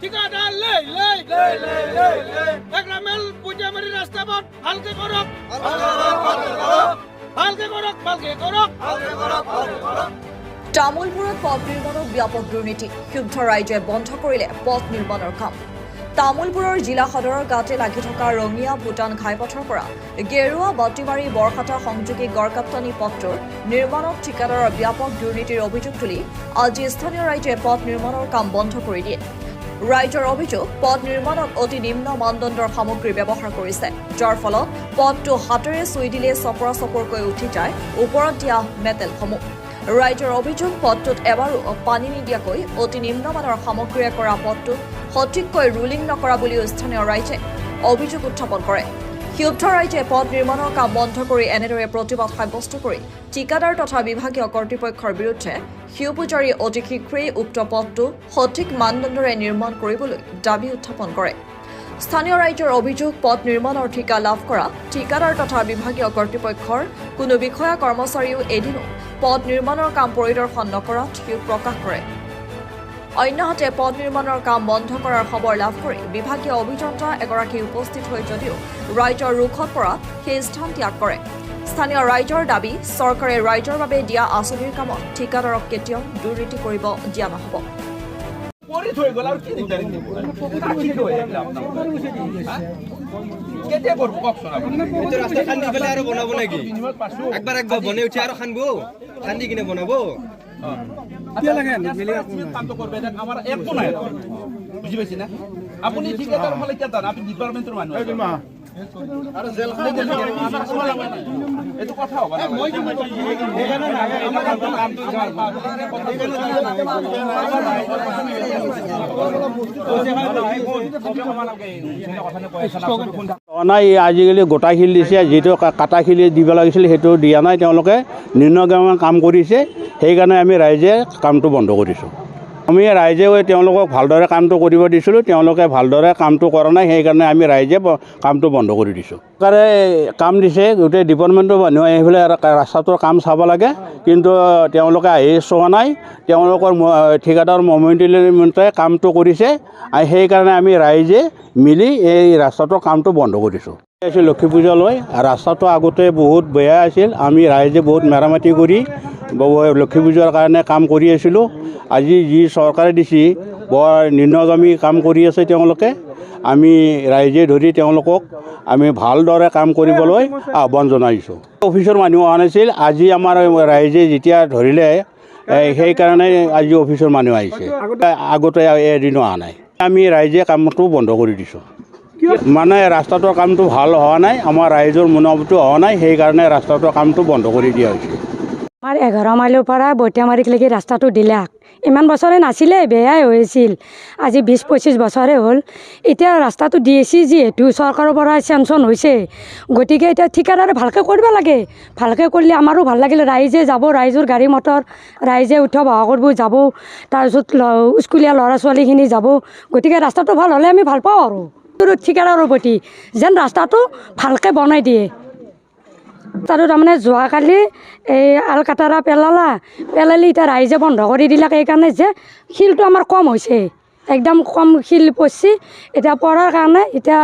ঠিকাদাৰ একৰামেল পুজামাৰি ৰাস্তা পথ ভালকে কৰক তামোলপুৰত পথ নিৰ্মাণত ব্যাপক দুৰ্নীতি ক্ষুব্ধ ৰাইজে বন্ধ কৰিলে পথ নিৰ্মাণৰ কাম তামোলপুৰৰ জিলা সদৰৰ গাতে লাগি থকা ৰঙিয়া ভূটান ঘাইপথৰ পৰা গেৰুৱা বাটিমাৰী বৰখাটা সংযোগী গড়কাপ্তানী পথটোৰ নিৰ্মাণত ঠিকাদাৰৰ ব্যাপক দুৰ্নীতিৰ অভিযোগ তুলি আজি স্থানীয় ৰাইজে পথ নিৰ্মাণৰ কাম বন্ধ কৰি দিয়ে ৰাইজৰ অভিযোগ পথ নিৰ্মাণত অতি নিম্ন মানদণ্ডৰ সামগ্ৰী ব্যৱহাৰ কৰিছে যাৰ ফলত পথটো হাতেৰে চুই দিলে চপৰা চপৰকৈ উঠি যায় ওপৰত দিয়া মেটেলসমূহ ৰাইজৰ অভিযোগ পথটোত এবাৰো পানী নিদিয়াকৈ অতি নিম্নমানৰ সামগ্ৰীৰে কৰা পথটোত সঠিককৈ ৰুলিং নকৰা বুলিও স্থানীয় ৰাইজে অভিযোগ উত্থাপন কৰে ক্ষুব্ধ ৰাইজে পথ নিৰ্মাণৰ কাম বন্ধ কৰি এনেদৰে প্ৰতিবাদ সাব্যস্ত কৰি ঠিকাদাৰ তথা বিভাগীয় কৰ্তৃপক্ষৰ বিৰুদ্ধে শিৱ পূজাৰী অতি শীঘ্ৰেই উক্ত পথটো সঠিক মানদণ্ডৰে নিৰ্মাণ কৰিবলৈ দাবী উত্থাপন কৰে স্থানীয় ৰাইজৰ অভিযোগ পথ নিৰ্মাণৰ ঠিকা লাভ কৰা ঠিকাদাৰ তথা বিভাগীয় কৰ্তৃপক্ষৰ কোনো বিষয়া কৰ্মচাৰীও এদিনো পথ নিৰ্মাণৰ কাম পৰিদৰ্শন নকৰাত ক্ষোভ প্ৰকাশ কৰে অন্যহাতে পথ নিৰ্মাণৰ কাম বন্ধ কৰাৰ খবৰ লাভ কৰি বিভাগীয় অভিযন্তা এগৰাকী উপস্থিত হৈ যদিও ৰাইজৰ ৰোষত পৰাত সেই স্থান ত্যাগ কৰে স্থানীয় ৰাইজৰ দাবী চৰকাৰে ৰাইজৰ বাবে দিয়া আঁচনিৰ কামত ঠিকাদাৰক কেতিয়াও দুৰ্নীতি কৰিব দিয়া নহ'ব বুঝি পাইছি না আপনি ঠিকাদার ফলে কে জান আপনি ডিপার্টমেন্টের মানুষ আর জেল খানে এত কথা হবে না নাই আজিকালি গোটা শিল দিছে যিটো কাটা শিল দিব লাগিছিল সেইটো দিয়া নাই তেওঁলোকে নিম্নগামী কাম কৰিছে সেইকাৰণে আমি ৰাইজে কামটো বন্ধ কৰিছোঁ আমি ৰাইজে তেওঁলোকক ভালদৰে কামটো কৰিব দিছিলোঁ তেওঁলোকে ভালদৰে কামটো কৰা নাই সেইকাৰণে আমি ৰাইজে কামটো বন্ধ কৰি দিছোঁ চৰকাৰে কাম দিছে গোটেই ডিপাৰ্টমেণ্টৰ মানুহে আহি পেলাই ৰাস্তাটোৰ কাম চাব লাগে কিন্তু তেওঁলোকে আহি চোৱা নাই তেওঁলোকৰ ঠিকাদাৰ মমে কামটো কৰিছে সেইকাৰণে আমি ৰাইজে মিলি এই ৰাস্তাটোৰ কামটো বন্ধ কৰিছোঁ লক্ষী পূজালৈ ৰাস্তাটো আগতে বহুত বেয়া আছিল আমি ৰাইজে বহুত মেৰামতি কৰি লক্ষী পূজাৰ কাৰণে কাম কৰি আছিলোঁ আজি যি চৰকাৰে দিছে বৰ নিম্নগামী কাম কৰি আছে তেওঁলোকে আমি ৰাইজে ধৰি তেওঁলোকক আমি ভালদৰে কাম কৰিবলৈ আহ্বান জনাইছোঁ অফিচৰ মানুহ অহা নাছিল আজি আমাৰ ৰাইজে যেতিয়া ধৰিলে সেইকাৰণে আজি অফিচৰ মানুহ আহিছে আগতে এদিনো অহা নাই আমি ৰাইজে কামটো বন্ধ কৰি দিছোঁ মানে ৰাস্তাটোৰ কামটো ভাল হোৱা নাই আমাৰ ৰাইজৰ মনোভাৱটো হোৱা নাই সেইকাৰণে ৰাস্তাটোৰ কামটো বন্ধ কৰি দিয়া হৈছে আমাৰ 11 মাইলৰ পৰা বটিয়ামাৰীলৈকে ৰাস্তাটো দিলাক ইমান বছৰে নাছিলে বেয়াই হৈছিল আজি 20-25 বছৰে হ'ল এতিয়া ৰাস্তাটো দিয়েছি যিহেতু চৰকাৰৰ পৰা চেংচন হৈছে গতিকে এতিয়া ঠিকাদাৰে ভালকৈ কৰিব লাগে ভালকৈ কৰিলে আমাৰো ভাল লাগিলে ৰাইজে যাব ৰাইজৰ গাড়ী মটৰ ৰাইজে উঠা বহা কৰিব যাব তাৰপিছত স্কুলীয়া ল'ৰা ছোৱালীখিনি যাব গতিকে ৰাস্তাটো ভাল হ'লে আমি ভাল পাওঁ আৰু ঠিকাদাৰৰ প্ৰতি যেন ৰাস্তাটো ভালকৈ বনাই দিয়ে তাৰো তাৰমানে যোৱাকালি এই আলকাটাৰা পেলালি এতিয়া ৰাইজে বন্ধ কৰি দিলাক এইকাৰণে যে শিলটো আমাৰ কম হৈছে একদম কম শিল পৰছি এতিয়া পৰাৰ কাৰণে এতিয়া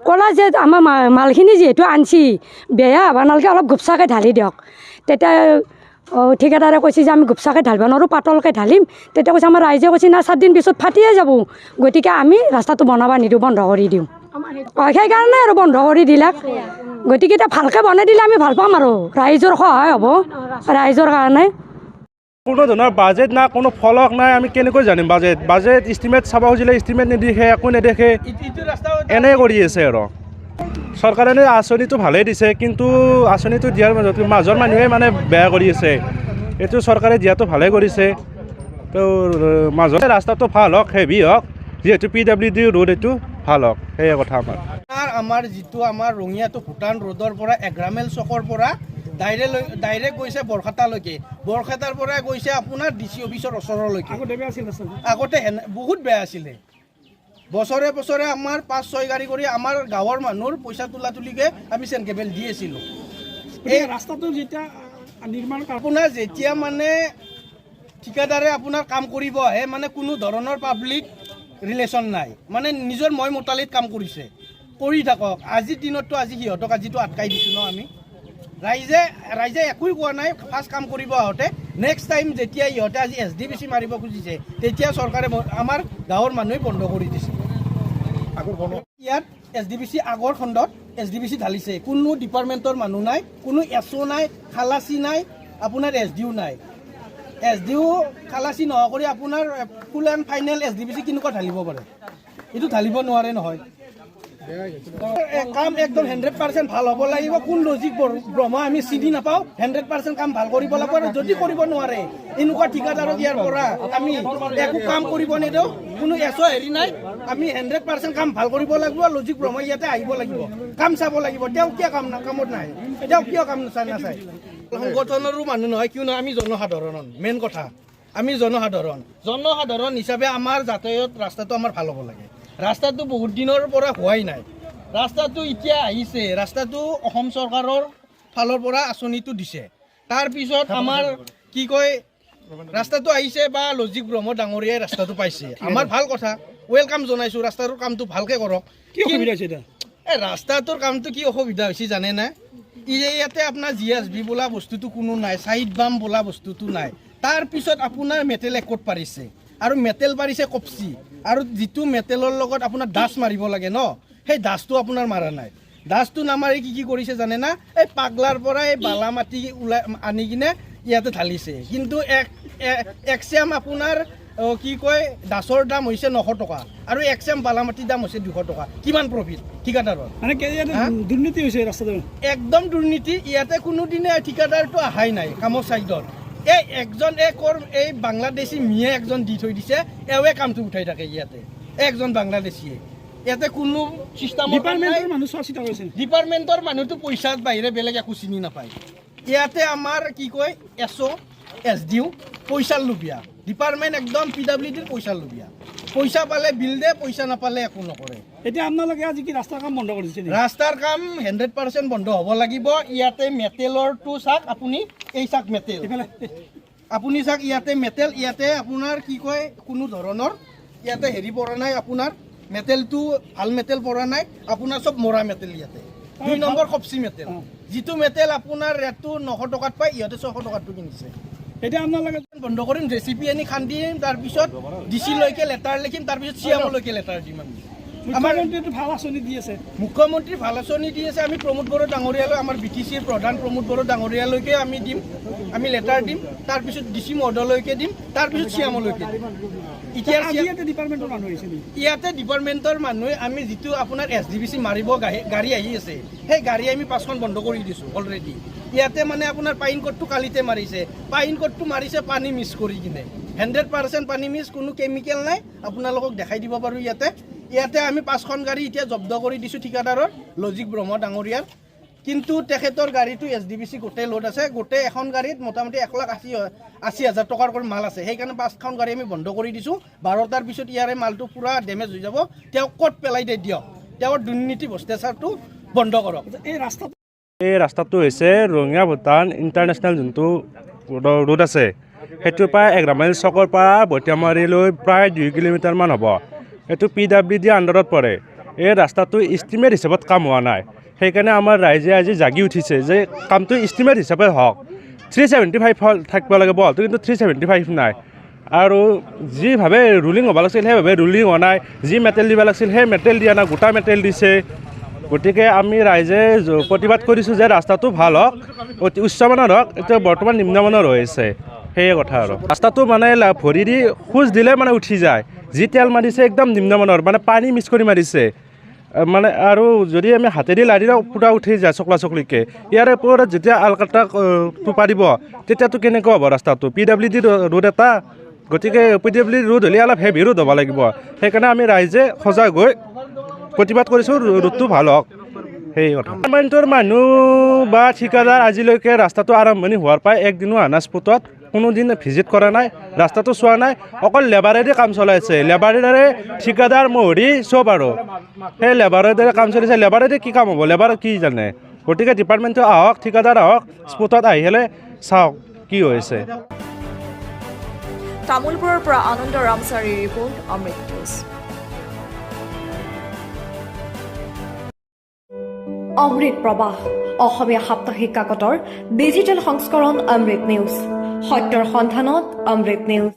ক'লা যে আমাৰ মালখিনি যিহেতু আনছি বেয়া হ'ব নালাগে অলপ গোপচাকৈ ঢালি দিয়ক তেতিয়া ঠিকাদাৰে কৈছে যে আমি গোপচাকৈ ঢালিব নোৱাৰোঁ পাতলকৈ ঢালিম তেতিয়া কৈছে আমাৰ ৰাইজে কৈছে না 7 দিন পিছত ফাটিয়ে যাব গতিকে আমি ৰাস্তাটো বনাব নিদিওঁ বন্ধ কৰি দিওঁ সেইকাৰণে আৰু বন্ধ কৰি দিলাক গতিকে এতিয়া ভালকৈ বনাই দিলে আমি ভাল পাম আৰু ৰাইজৰ সহায় হ'ব ৰাইজৰ কাৰণে কোনো ধৰণৰ বাজেট নাই কোনো ফলক নাই আমি কেনেকৈ জানিম বাজেট ইষ্টিমেট চাব খুজিলে ইষ্টিমেট নেদেখে একো নেদেখে এনেই কৰি আছে আৰু চৰকাৰে আঁচনিটো ভালেই দিছে কিন্তু আঁচনিটো দিয়াৰ মাজৰ মানুহে মানে বেয়া কৰি আছে এইটো চৰকাৰে দিয়াটো ভালেই কৰিছে তো মাজতে ৰাস্তাটো ভাল হওক হেভি হওক যিহেতু PWD ৰোড এইটো ভাল হওক সেয়ে কথা আমাৰ যিটো আমাৰ ৰঙিয়াটো ভূটান ৰোডৰ পৰা এগ্ৰামেল চকৰ পৰা ডাইৰেক্ট গৈছে বৰখাটালৈকে বৰখাটাৰ পৰা গৈছে আপোনাৰ DC অফিচৰ ওচৰলৈকে আগতে বহুত বেয়া আছিলে বছৰে বছৰে আমাৰ 5-6 গাড়ী কৰি আমাৰ গাঁৱৰ মানুহৰ পইচা তুলিকে আমি চেনকেবেল দি আছিলোঁ এই ৰাস্তাটো যেতিয়া নিৰ্মাণ আপোনাৰ যেতিয়া মানে ঠিকাদাৰে আপোনাৰ কাম কৰিব আহে মানে কোনো ধৰণৰ পাব্লিক ৰিলেশ্যন নাই, মানে নিজৰ মই মতালিত কাম কৰিছে, কৰি থাকক। আজিৰ দিনততো আজি সিহঁতক আজিতো আটকাই দিছোঁ ন আমি। ৰাইজে একোৱে কোৱা নাই ফাৰ্ষ্ট কাম কৰিব আহোঁতে। নেক্সট টাইম যেতিয়া ইহঁতে আজি SDBC মাৰিব খুজিছে তেতিয়া চৰকাৰে আমাৰ গাঁৱৰ মানুহে বন্ধ কৰি দিছে। ইয়াত SDBC আগৰ খণ্ডত SDBC ঢালিছে, কোনো ডিপাৰ্টমেণ্টৰ মানুহ নাই, কোনো SO নাই, খালাচী নাই, আপোনাৰ SDO নাই। SDO খালাচী নোহোৱা কৰি আপোনাৰ ফুল এণ্ড ফাইনেল SDBC কেনেকুৱা ঢালিব পাৰে? এইটো ঢালিব নোৱাৰে নহয়। কাম একদম 100% ভাল হ'ব লাগিব। কোন লজিক ব্ৰহ্মা আমি চিনি নাপাওঁ। 100% কাম ভাল কৰিব লাগিব। আৰু যদি কৰিব নোৱাৰে এনেকুৱা ঠিকাদাৰক ইয়াৰ পৰা আমি একো কাম কৰিব নিদিওঁ। কোনো SO হেৰি নাই, আমি 100% কাম ভাল কৰিব লাগিব। লজিক ব্ৰহ্মা ইয়াতে আহিব লাগিব, কাম চাব লাগিব। তেওঁ কিয় কামত নাই? তেওঁ কিয় কাম নাচায়? সংগঠনৰো মানুহ নহয়, কিয় নহয়, আমি জনসাধাৰণ। মেইন কথা আমি জনসাধাৰণ হিচাপে আমাৰ যাতায়াত ৰাস্তাটো আমাৰ ভাল হ'ব লাগে। ৰাস্তাটো বহুত দিনৰ পৰা হোৱাই নাই, ৰাস্তাটো এতিয়া আহিছে। ৰাস্তাটো অসম চৰকাৰৰ ফালৰ পৰা আঁচনিটো দিছে, তাৰপিছত আমাৰ কি কয় ৰাস্তাটো আহিছে বা লজিক ব্ৰহ্ম ডাঙৰীয়াই ৰাস্তাটো পাইছে, আমাৰ ভাল কথা, ৱেলকাম জনাইছোঁ। ৰাস্তাটোৰ কামটো ভালকৈ কৰক। কি অসুবিধা হৈছে এতিয়া? এই ৰাস্তাটোৰ কামটো কি অসুবিধা হৈছে জানেনে? ইয়াতে আপোনাৰ GSB বোলা বস্তুটো কোনো নাই, চাইড বাম বোলা বস্তুটো নাই। তাৰপিছত আপোনাৰ মেটেল একোট পাৰিছে, আৰু মেটেল পাৰিছে কপচি, আৰু যিটো মেটেলৰ লগত আপোনাৰ ডাষ্ট মাৰিব লাগে ন, সেই ডাষ্টটো আপোনাৰ মাৰা নাই। ডাষ্টটো নামাৰি কি কৰিছে জানে না? এই পাগলাৰ পৰা এই বালা মাটি ওলাই আনি কিনে ইয়াতে ঢালিছে। কিন্তু এক চেম আপোনাৰ কি কয় ডাষ্টৰ দাম হৈছে 900 টকা, আৰু এক চেম বালা মাটিৰ দাম হৈছে 200 টকা। কিমান প্ৰফিট ঠিকাদাৰৰ? মানে দুৰ্নীতি হৈছে ৰাস্তাটো, একদম দুৰ্নীতি। ইয়াতে কোনোদিনে ঠিকাদাৰটো অহাই নাই কামৰ চাইডত। এই বাংলাদেশী মিয়ে একজন দি থৈ দিছে, এওঁৱে কামটো উঠাই থাকে ইয়াতে, একজন বাংলাদেশীয়ে। ইয়াতে কোনো ডিপাৰ্টমেণ্টৰ মানুহটো পইচাৰ বাহিৰে বেলেগ একো চিনি নাপায়। ইয়াতে আমাৰ কি কয় SO SDO পইচাৰ লোভীয়া, ডিপাৰ্টমেণ্ট একদম PWDৰ পইচাৰ লোভীয়া। পইচা পালে বিল দে, পইচা নাপালে একো নকৰে। এতিয়া আপোনালোকে আজি কি ৰাস্তাৰ কাম বন্ধ কৰি দিছে? ৰাস্তাৰ কাম 100% বন্ধ হ'ব লাগিব। ইয়াতে মেটেলৰটো চাওক আপুনি, এই চাওক মেটেল, আপুনি চাওক ইয়াতে মেটেল, ইয়াতে আপোনাৰ কি কয় কোনো ধৰণৰ ইয়াতে হেৰি পৰা নাই, আপোনাৰ মেটেলটো ভাল মেটেল পৰা নাই, আপোনাৰ চব মৰা মেটেল ইয়াতে। 2 নম্বৰ কপচি মেটেল, যিটো মেটেল আপোনাৰ ৰেটটো 900 টকাত পায়, ইহঁতে 600 টকাতটো কিনিছে। এতিয়া আপোনালোকে বন্ধ কৰিম, JCP আনি খান্দিম, তাৰপিছত DC লৈকে লেটাৰ লিখিম, তাৰপিছত CMলৈকে লেটাৰ দিম। মুখ্যমন্ত্ৰীটো ভাল আঁচনি দি আছে, মুখ্যমন্ত্ৰী ভাল আঁচনি দি আছে। আমি প্ৰমোদ বড়ো ডাঙৰীয়ালৈ, আমাৰ BTCৰ প্ৰধান প্ৰমোদ বড়ো ডাঙৰীয়ালৈকে আমি দিম, আমি লেটাৰ দিম, তাৰপিছত DC মহোদয়লৈকে দিম, তাৰপিছত CMলৈকে দিম। এতিয়া ডিপাৰ্টমেণ্টৰ মানুহ আহিছে, ইয়াতে ডিপাৰ্টমেণ্টৰ মানুহে আমি যিটো আপোনাৰ SDBC মাৰিব গাড়ী আহি আছে, সেই গাড়ী আমি 5খন বন্ধ কৰি দিছোঁ অলৰেডি। ইয়াতে মানে আপোনাৰ পাইন কোডটো কালিতে মাৰিছে, পাইন কোডটো মাৰিছে পানী মিক্স কৰি কিনে, 100% পানী মিক্স, কোনো কেমিকেল নাই। আপোনালোকক দেখাই দিব পাৰোঁ। ইয়াতে আমি 5খন গাড়ী এতিয়া জব্দ কৰি দিছোঁ ঠিকাদাৰৰ, লজিক ব্ৰহ্ম ডাঙৰীয়াৰ। কিন্তু তেখেতৰ গাড়ীটো SDBC গোটেই লোড আছে, গোটেই এখন গাড়ীত মোটামুটি 1,80,000 টকাৰ কৰি মাল আছে। সেইকাৰণে 5খন গাড়ী আমি বন্ধ কৰি দিছোঁ। 12টাৰ পিছত ইয়াৰে মালটো পূৰা ডেমেজ হৈ যাব। তেওঁ ক'ত পেলাই দিয়ক, তেওঁৰ দুৰ্নীতি ভ্ৰষ্টাচাৰটো বন্ধ কৰক। এই ৰাস্তাটো হৈছে ৰঙিয়া ভূটান ইণ্টাৰনেশ্যনেল যোনটো ৰোড আছে, সেইটোৰ পৰা 11 মাইল চকৰ পৰা বটিয়ামাৰীলৈ প্ৰায় 2 কিলোমিটাৰমান হ'ব। এইটো PWD আণ্ডাৰত পৰে। এই ৰাস্তাটো ইষ্টিমেট হিচাপত কাম হোৱা নাই, সেইকাৰণে আমাৰ ৰাইজে আজি জাগি উঠিছে যে কামটো ইষ্টিমেট হিচাপে হওক। 375 থাকিব লাগে বলটো, কিন্তু 375 নাই। আৰু যিভাৱে ৰুলিং হ'ব লাগিছিল সেইভাৱে ৰুলিং হোৱা নাই, যি মেটেল দিব লাগিছিল সেই মেটেল দিয়া নাই, গোটা মেটেল দিছে। গতিকে আমি ৰাইজে প্ৰতিবাদ কৰিছোঁ যে ৰাস্তাটো ভাল হওক, অতি উচ্চমানৰ হওক। এতিয়া বৰ্তমান নিম্নমানৰ হৈ আছে, সেয়ে কথা। আৰু ৰাস্তাটো মানে ভৰি দি খোজ দিলে মানে উঠি যায়। যি তেল মাৰিছে একদম নিম্নমানৰ, মানে পানী মিক্স কৰি মাৰিছে মানে। আৰু যদি আমি হাতেদি লাৰিলে পূৰা উঠি যায় চকলা চকলিকৈ। ইয়াৰে ওপৰত যেতিয়া আলকাট্ৰাটো পাৰিব তেতিয়াতো কেনেকুৱা হ'ব ৰাস্তাটো? PWD ৰোড এটা, গতিকে PWD ৰোড হ'লে অলপ হেভি ৰোড হ'ব লাগিব। সেইকাৰণে আমি ৰাইজে সজাগ হৈ প্ৰতিবাদ কৰিছোঁ ৰোডটো ভাল হওক, সেই কথা। ডিপাৰ্টমেণ্টৰ মানুহ বা ঠিকাদাৰ আজিলৈকে ৰাস্তাটো আৰম্ভণি হোৱাৰ পৰাই একদিনো আনা স্পটত কোনোদিন ভিজিট কৰা নাই, ৰাস্তাটো চোৱা নাই। অকল লেবাৰেদি কাম চলাইছে, লেবাৰেৰে ঠিকাদাৰ মহৰি চব। আৰু সেই লেবাৰেৰে কাম চলিছে, লেবাৰেদি কি কাম হ'ব? লেবাৰ কি জানে? গতিকে ডিপাৰ্টমেণ্টটো আহক, ঠিকাদাৰ আহক, স্পটত আহি পেলাই চাওক কি হৈছে। তামোলপুৰৰ পৰা আনন্দ ৰামচাৰীৰ ৰিপৰ্ট, অমৃত নিউজ। অমৃত প্ৰবাহ অসমীয়া সাপ্তাহিক কাকতৰ ডিজিটেল সংস্কৰণ অমৃত নিউজ, সত্যৰ সন্ধানত অমৃত নিউজ।